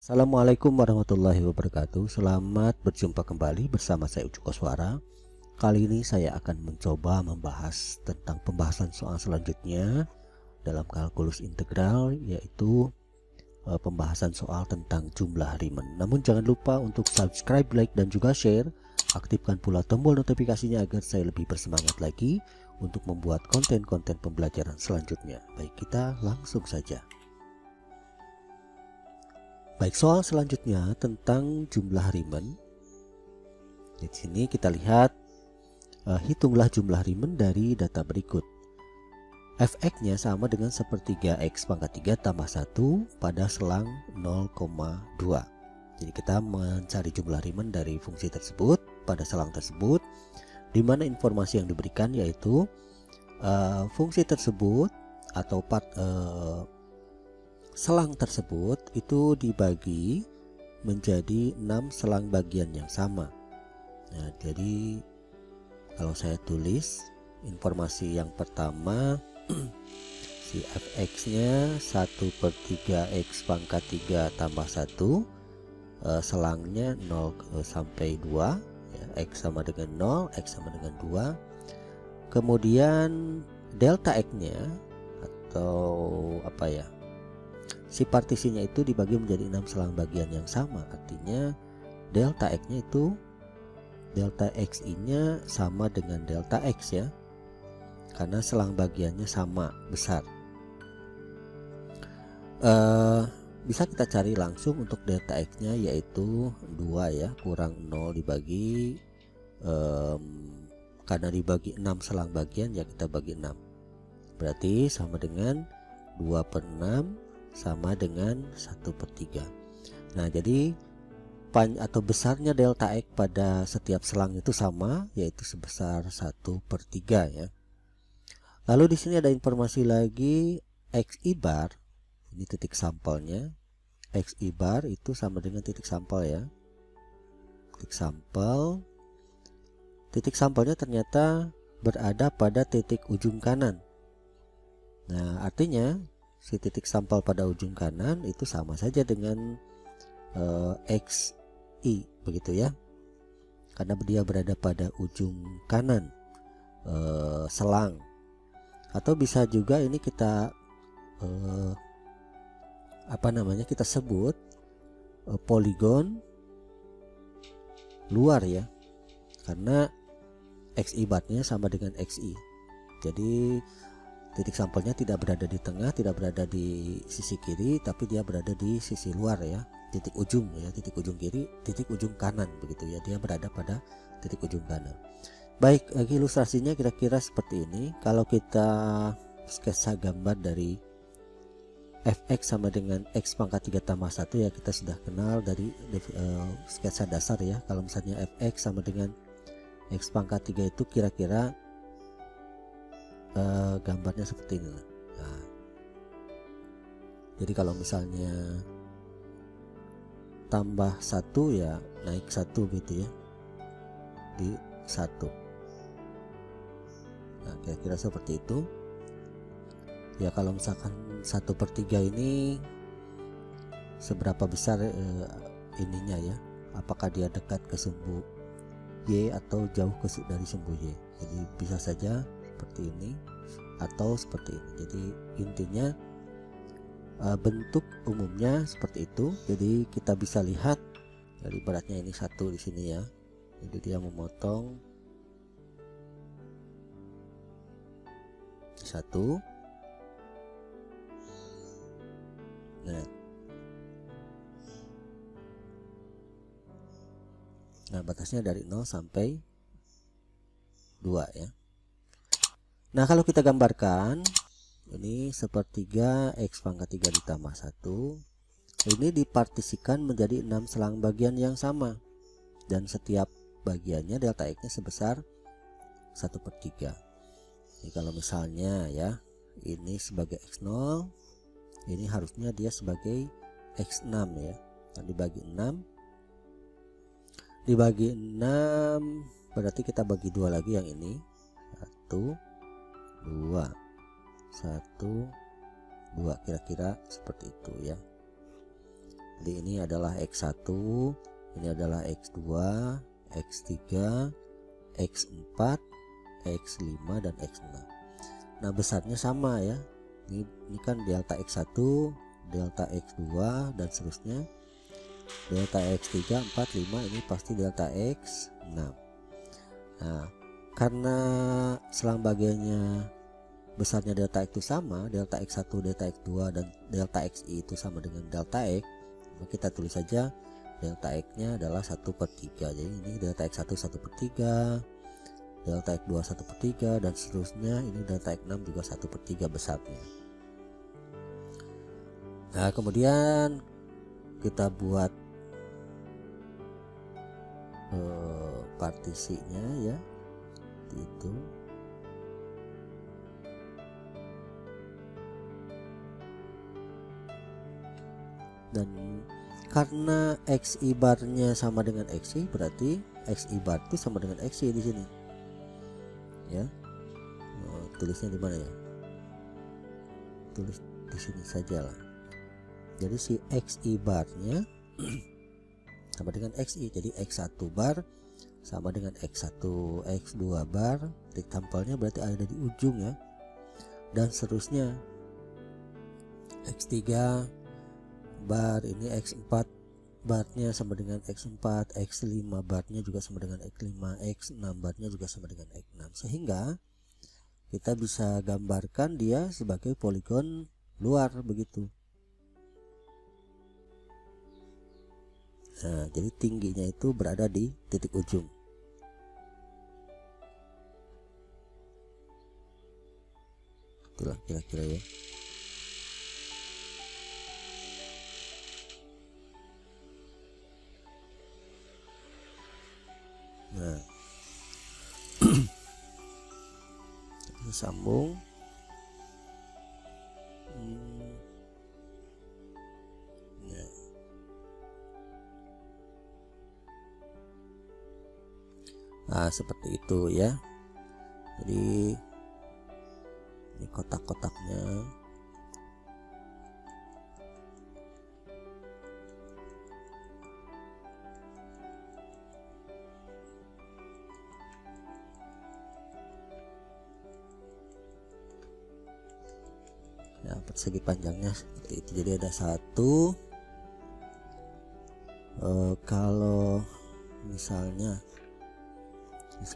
Assalamualaikum warahmatullahi wabarakatuh. Selamat berjumpa kembali bersama saya Ucu Koswara. Kali ini saya akan mencoba membahas tentang pembahasan soal selanjutnya dalam kalkulus integral, yaitu pembahasan soal tentang jumlah Riemann. Namun jangan lupa untuk subscribe, like, dan juga share. Aktifkan pula tombol notifikasinya agar saya lebih bersemangat lagi untuk membuat konten-konten pembelajaran selanjutnya. Baik, kita langsung saja. Baik, soal selanjutnya tentang jumlah Riemann. Di sini kita lihat, hitunglah jumlah Riemann dari data berikut. Fx-nya sama dengan sepertiga x pangkat 3 tambah 1 pada selang 0,2. Jadi kita mencari jumlah Riemann dari fungsi tersebut pada selang tersebut, di mana informasi yang diberikan yaitu fungsi tersebut atau selang tersebut itu dibagi menjadi 6 selang bagian yang sama. Nah, jadi kalau saya tulis informasi yang pertama, si fx-nya 1/3 x pangkat 3 tambah 1, selangnya 0 sampai 2 ya, x sama dengan 0, x sama dengan 2. Kemudian delta x-nya atau si partisinya itu dibagi menjadi 6 selang bagian yang sama. Artinya delta x-nya itu delta xi-nya sama dengan delta x ya, karena selang bagiannya sama besar. Bisa kita cari langsung untuk delta x-nya, yaitu 2 ya, kurang 0 dibagi karena dibagi 6 selang bagian ya, kita bagi 6, berarti sama dengan 2/6 sama dengan 1/3. Nah, jadi atau besarnya delta x pada setiap selang itu sama, yaitu sebesar 1/3 ya. Lalu di sini ada informasi lagi, xi bar, ini titik sampelnya, xi bar itu sama dengan titik sampel ya. Titik sampelnya ternyata berada pada titik ujung kanan. Nah, artinya si titik sampel pada ujung kanan itu sama saja dengan xi, begitu ya, karena dia berada pada ujung kanan selang. Atau bisa juga ini kita kita sebut poligon luar ya, karena xi bar-nya sama dengan xi. Jadi titik sampelnya tidak berada di tengah, tidak berada di sisi kiri, tapi dia berada di sisi luar ya, titik ujung ya, titik ujung kiri, titik ujung kanan, begitu ya, dia berada pada titik ujung kanan. Baik, ilustrasinya kira-kira seperti ini. Kalau kita sketsa gambar dari fx sama dengan x pangkat 3 tambah 1 ya, kita sudah kenal dari sketsa dasar ya. Kalau misalnya fx sama dengan x pangkat 3 itu kira-kira gambarnya seperti ini. Nah, jadi kalau misalnya tambah 1 ya naik 1 gitu ya, di 1. Nah, kira-kira seperti itu ya. Kalau misalkan 1/3 ini seberapa besar ininya ya, apakah dia dekat ke sumbu Y atau jauh dari sumbu Y. Jadi bisa saja seperti ini atau seperti ini. Jadi intinya bentuk umumnya seperti itu. Jadi kita bisa lihat dari ibaratnya ini 1 di sini ya. Jadi dia memotong 1. Nah, batasnya dari 0 sampai 2 ya. Nah, kalau kita gambarkan ini sepertiga x pangkat 3 ditambah 1, ini dipartisikan menjadi 6 selang bagian yang sama, dan setiap bagiannya delta x-nya sebesar 1/3. Jadi kalau misalnya ya, ini sebagai x0, ini harusnya dia sebagai x6 ya. Nah, dibagi 6 berarti kita bagi 2 lagi yang ini, 1 2 1 2, kira-kira seperti itu ya. Jadi ini adalah X1, ini adalah X2, X3, X4, X5 dan X6. Nah besarnya sama ya. Ini kan delta X1, delta X2 dan seterusnya. Delta X3, 4, 5 ini pasti delta X6. Nah, karena selang bagiannya besarnya delta X itu sama, delta X1, delta X2 dan delta XI itu sama dengan delta X, maka kita tulis saja delta X-nya adalah 1/3. Jadi ini delta X1 1/3, delta X2 1/3 dan seterusnya. Ini delta X6 juga 1/3 besarnya. Nah, kemudian kita buat partisinya ya, itu. Dan karena XI barnya sama dengan XI, berarti XI bar itu sama dengan XI di sini. Ya. Tulisnya di mana ya? Tulis di sini saja lah. Jadi si XI barnya sama dengan XI. Jadi X1 bar sama dengan X1, X2 bar, titik tampalnya berarti ada di ujung ya. Dan seterusnya. X3 bar, ini X4 barnya sama dengan X4, X5 barnya juga sama dengan X5, X6 barnya juga sama dengan X6. Sehingga kita bisa gambarkan dia sebagai poligon luar begitu. Nah, jadi tingginya itu berada di titik ujung. Itulah kira-kira ya. Nah, kita sambung. Nah, seperti itu ya. Jadi ini kotak-kotaknya. Ya, persegi panjangnya seperti itu. Jadi ada satu. Kalau misalnya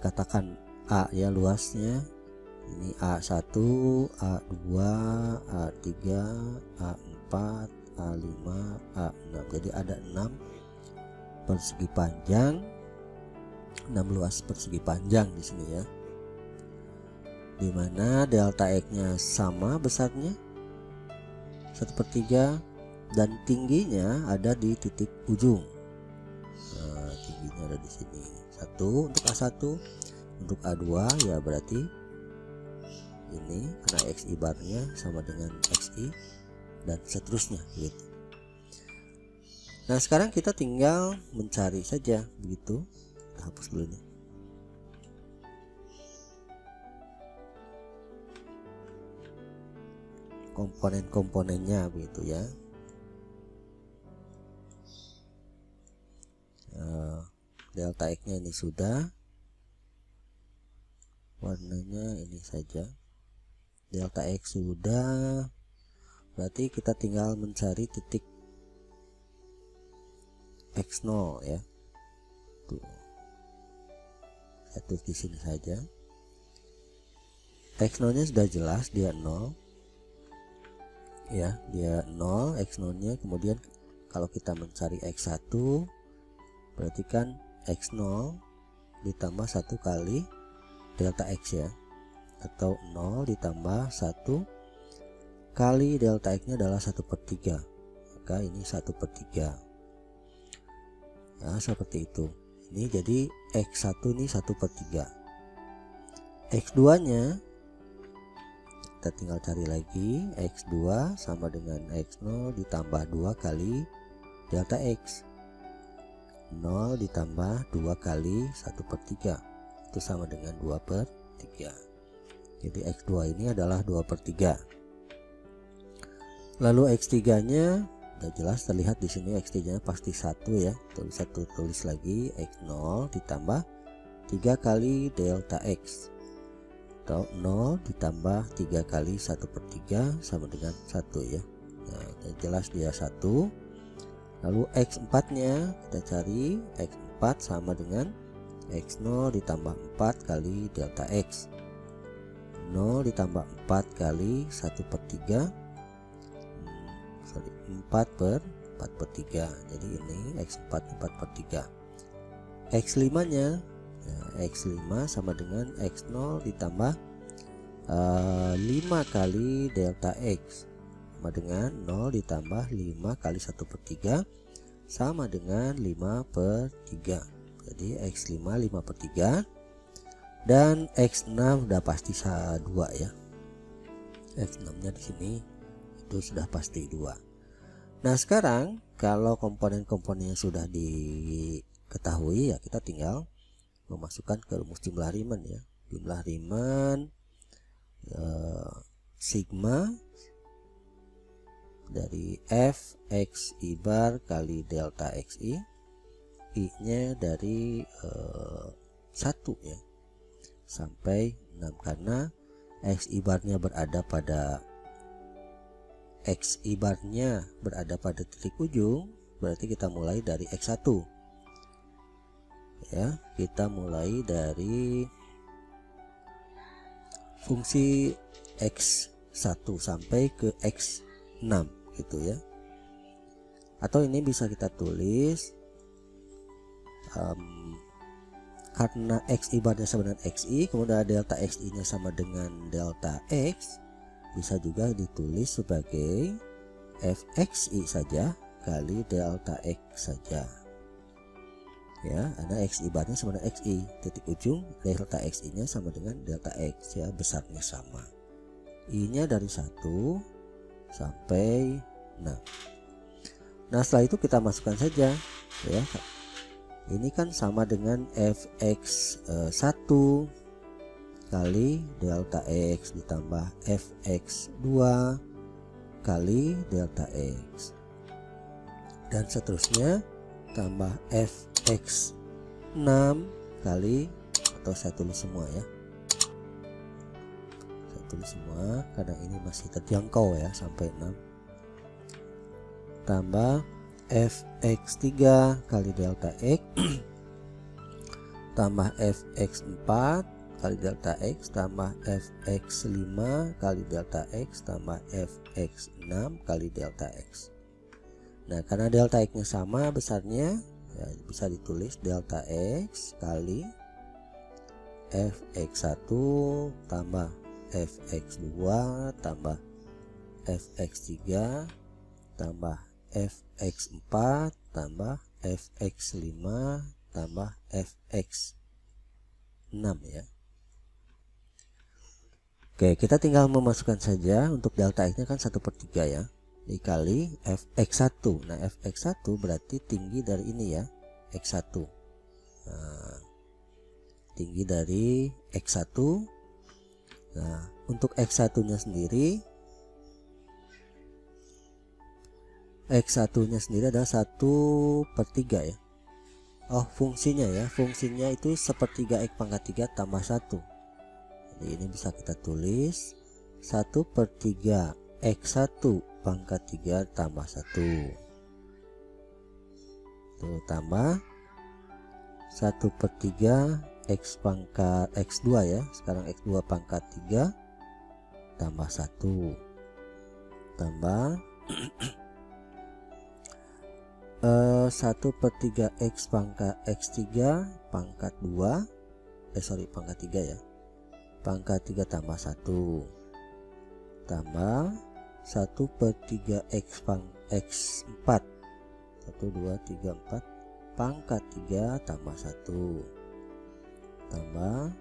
katakan A ya luasnya, ini A1, A2, A3, A4, A5, A6. Jadi ada 6 persegi panjang, 6 luas persegi panjang di sini ya. Dimana delta X-nya sama besarnya 1/3 dan tingginya ada di titik ujung. Nah, tingginya ada di sini. 1 untuk A1, untuk A2 ya berarti ini karena XI barnya sama dengan XI dan seterusnya gitu. Nah, sekarang kita tinggal mencari saja begitu. Kita hapus dulu nih. Komponen-komponennya begitu ya. Delta X-nya ini sudah, warnanya ini saja. Delta X sudah, berarti kita tinggal mencari titik X0 ya. Tuh, saya tulis di sini saja. X0 nya sudah jelas, dia 0 ya, dia 0 X0 nya. Kemudian kalau kita mencari X1 berarti kan X0 ditambah 1 kali delta X ya, atau 0 ditambah 1 kali delta X nya adalah 1/3, maka ini 1/3 ya, seperti itu. Ini jadi X1 ini 1/3. X2 nya kita tinggal cari lagi. X2 sama dengan X0 ditambah 2 kali delta X. 0 ditambah 2 kali 1/3 itu sama dengan 2/3. Jadi X2 ini adalah 2/3. Lalu X3 nya udah jelas terlihat di sini X3 nya pasti 1 ya. Bisa tulis lagi X0 ditambah 3 kali delta X, atau 0 ditambah 3 kali 1/3 sama dengan 1 ya. Nah, udah jelas dia 1. Lalu X4 nya kita cari, X4 sama dengan X0 ditambah 4 kali delta X, 0 ditambah 4 kali 1/3, 4/3. Jadi ini X4 4/3. X5 nya, nah, X5 sama dengan X0 ditambah 5 kali delta X, sama dengan 0 ditambah 5 kali 1/3 sama dengan 5/3. Jadi X5 5/3, dan X6 udah pasti 2 ya. X6 nya di sini itu sudah pasti 2. Nah, sekarang kalau komponen-komponennya sudah diketahui ya, kita tinggal memasukkan ke rumus jumlah Riemann ya. Jumlah Riemann sigma dari f x i bar kali delta xi, i nya dari 1 ya sampai 6, karena xi barnya berada pada titik ujung, berarti kita mulai dari x1 ya. Kita mulai dari fungsi x1 sampai ke x6 gitu ya. Atau ini bisa kita tulis karena xi barnya sama dengan xi, kemudian delta xi nya sama dengan delta x, bisa juga ditulis sebagai fxi saja kali delta x saja ya, karena xi barnya sama dengan xi, titik ujung delta xi nya sama dengan delta x ya, besarnya sama. I nya dari 1 sampai 6. Nah, setelah itu kita masukkan saja ya. Ini kan sama dengan fx1 kali delta x ditambah fx2 kali delta x, dan seterusnya tambah fx6 kali, atau saya tulis semua ya, saya tulis semua karena ini masih terjangkau ya sampai 6, tambah fx3 kali delta x tambah fx4 kali delta x tambah fx5 kali delta x tambah fx6 kali delta x. Nah, karena delta x nya sama besarnya ya, bisa ditulis delta x kali fx1 tambah fx2 tambah fx3 tambah fx4 tambah fx5 tambah fx6 ya. Oke, kita tinggal memasukkan saja. Untuk delta x nya kan 1/3 ya, dikali fx1. Nah, fx1 berarti tinggi dari ini ya, x1. Nah, tinggi dari x1. Nah, untuk x1 nya sendiri, x1 nya sendiri adalah 1/3 ya. Oh, fungsinya ya, fungsinya itu 1/3 x pangkat 3 tambah 1. Jadi ini bisa kita tulis 1/3 x1 pangkat 3 tambah 1 itu tambah 1/3 x pangkat x2 ya, sekarang x2 pangkat 3 tambah 1 tambah 1/3 x pangkat x3 pangkat 2 pangkat 3 ya, pangkat 3 tambah 1 tambah 1/3 x x4 1 2 3 4 pangkat 3 tambah 1 tambah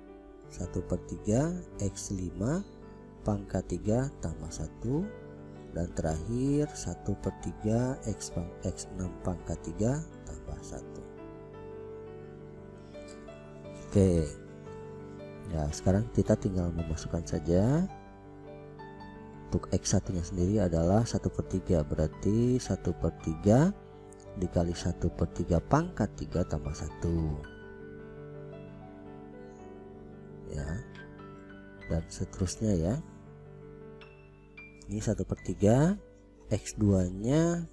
1/3 x5 pangkat 3 tambah 1, dan terakhir 1/3 x6 pangkat 3 tambah 1. Oke ya, sekarang kita tinggal memasukkan saja untuk X1 nya sendiri adalah 1/3, berarti 1/3 dikali 1/3 pangkat 3 tambah 1 ya, dan seterusnya ya. Ini 1/3, X2 nya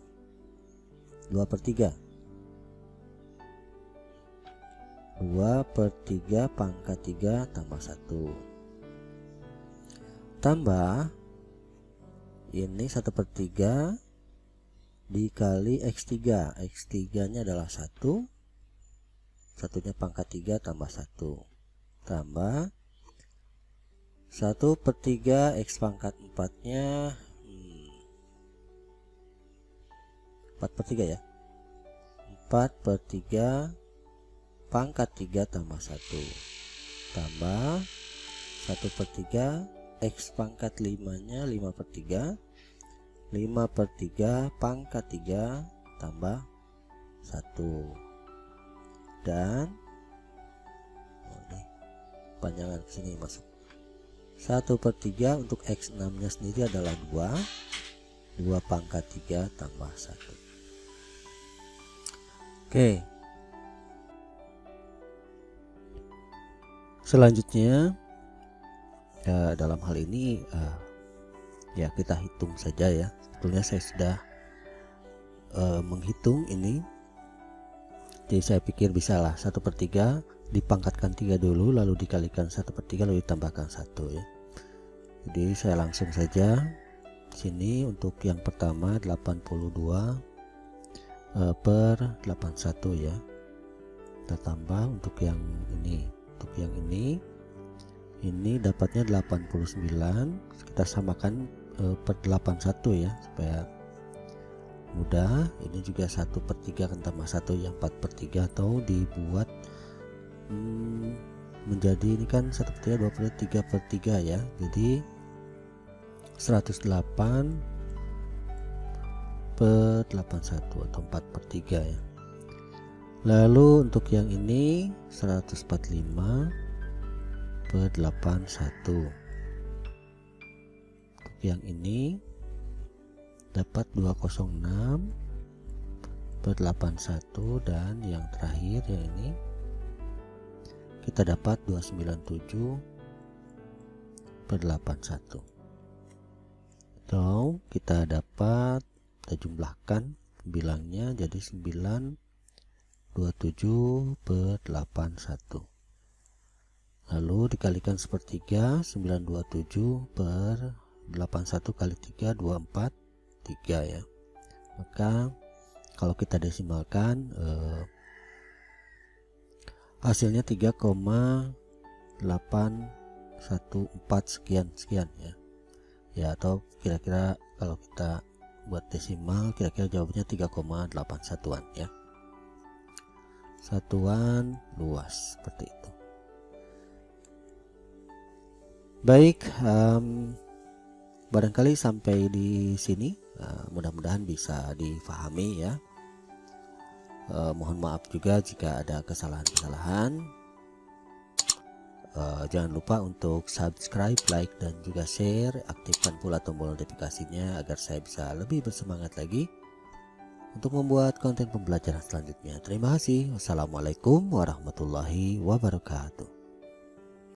2/3, 2/3 pangkat 3 tambah 1 tambah ini 1/3 dikali X3. X3 nya adalah 1, satunya pangkat 3 tambah 1 tambah 1/3 X pangkat 4 nya 4/3 ya, 4/3 pangkat 3 tambah 1 tambah 1/3 X pangkat 5 nya 5/3, 5/3 pangkat 3 tambah 1 dan ini panjangan ke sini masuk 1/3 untuk X6 nya sendiri adalah 2 pangkat 3 tambah 1. Oke, selanjutnya dalam hal ini ya kita hitung saja ya. Sebetulnya saya sudah menghitung ini, jadi saya pikir bisa lah 1/3 dipangkatkan 3 dulu, lalu dikalikan 1/3, lalu ditambahkan 1 ya. Jadi saya langsung saja sini. Untuk yang pertama 82/81 ya, kita tambah untuk yang ini. Untuk yang ini dapatnya 89, kita samakan per 81 ya supaya mudah. Ini juga 1/3 akan tambah 1 yang 4/3, atau dibuat menjadi ini kan 1/3 3/3 ya, jadi 108/81 atau 4/3 ya. Lalu untuk yang ini 145/81. Untuk yang ini dapat 206/81, dan yang terakhir yang ini kita dapat 297/81. Atau kita dapat, kita jumlahkan bilangnya jadi 927/81. Lalu dikalikan sepertiga, 927/81 kali 3 243 ya. Maka kalau kita desimalkan hasilnya 3,814 sekian ya. Ya, atau kira-kira kalau kita buat desimal kira-kira jawabannya 3,81an ya. Satuan luas seperti itu. Baik, barangkali sampai di sini mudah-mudahan bisa difahami ya. Mohon maaf juga jika ada kesalahan-kesalahan. Jangan lupa untuk subscribe, like, dan juga share. Aktifkan pula tombol notifikasinya agar saya bisa lebih bersemangat lagi untuk membuat konten pembelajaran selanjutnya. Terima kasih. Wassalamualaikum warahmatullahi wabarakatuh.